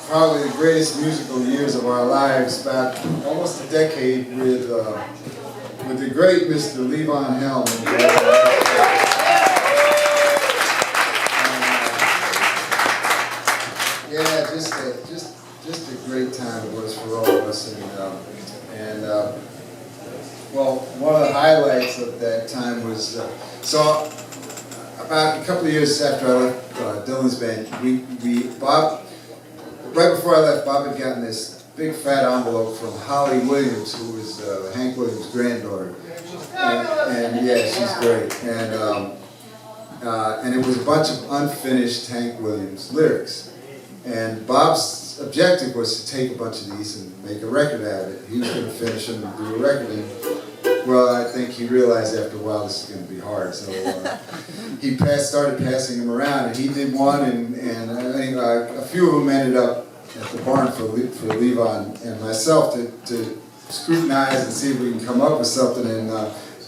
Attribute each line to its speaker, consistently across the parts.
Speaker 1: probably the greatest musical years of our lives, about almost a decade with the great Mr. Levon Helm. Yeah, just a great time it was for all of us, and well, one of the highlights of that time was so about a couple of years after I left Dylan's band, Bob, right before I left, Bob had gotten this big fat envelope from Holly Williams, who was Hank Williams' granddaughter, and yeah, she's great, and it was a bunch of unfinished Hank Williams lyrics. And Bob's objective was to take a bunch of these and make a record out of it. He was going to finish them and do a record. And, well, I think he realized after a while this is going to be hard. So he started passing them around, and he did one, and I think a few of them ended up at the barn for Levon and myself to scrutinize and see if we can come up with something. And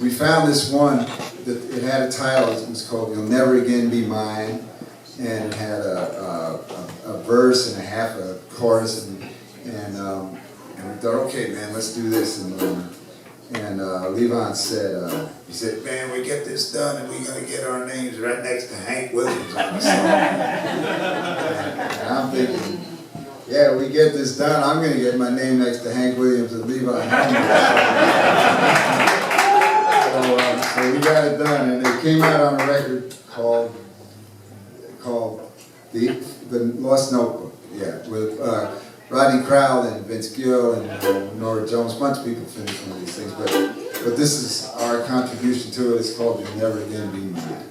Speaker 1: we found this one that it had a title. It was called "You'll Never Again Be Mine." And it had a verse and a half a chorus, and we thought, okay, man, let's do this. And Levon said, he said, man, we get this done, and we're gonna get our names right next to Hank Williams on the song. And I'm thinking, yeah, we get this done, I'm gonna get my name next to Hank Williams and Levon Helm. So we got it done, and it came out on a record called the Lost Notebook, yeah, with Rodney Crowell and Vince Gill and Nora Jones. A bunch of people finished one of these things, but this is our contribution to it. It's called "You'll Never Again Be Mine."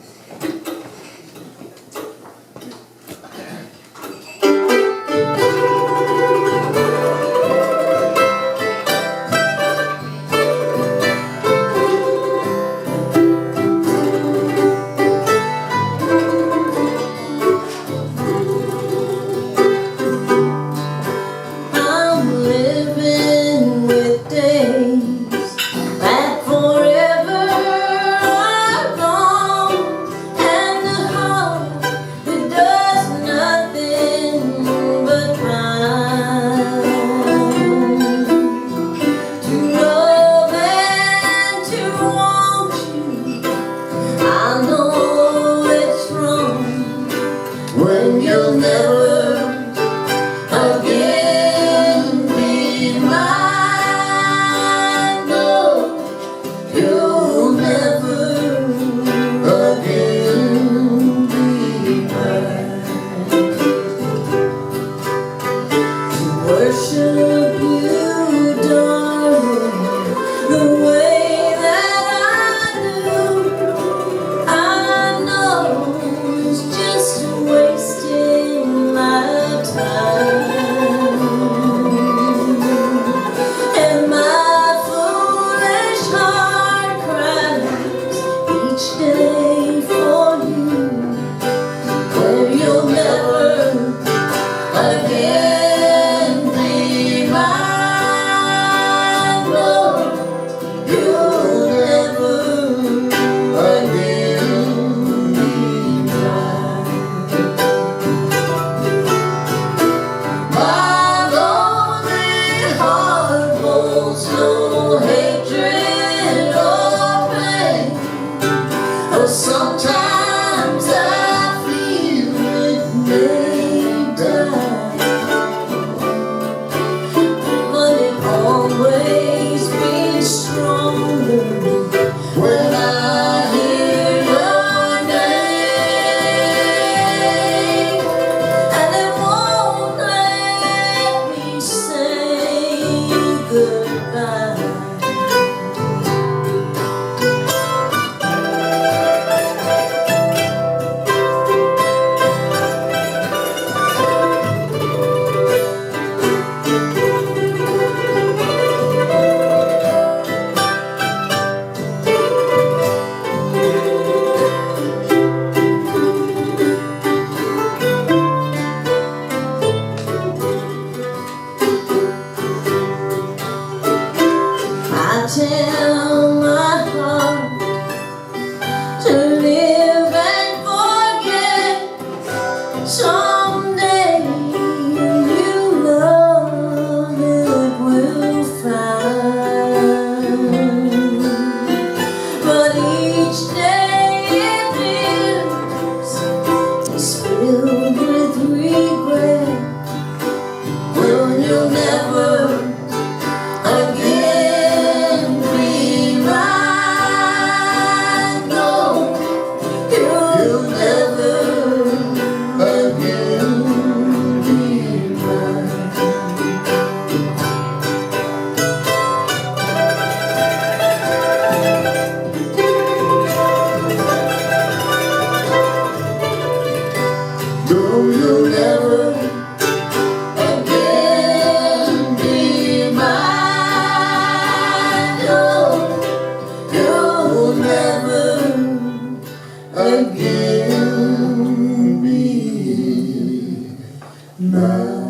Speaker 1: Bye.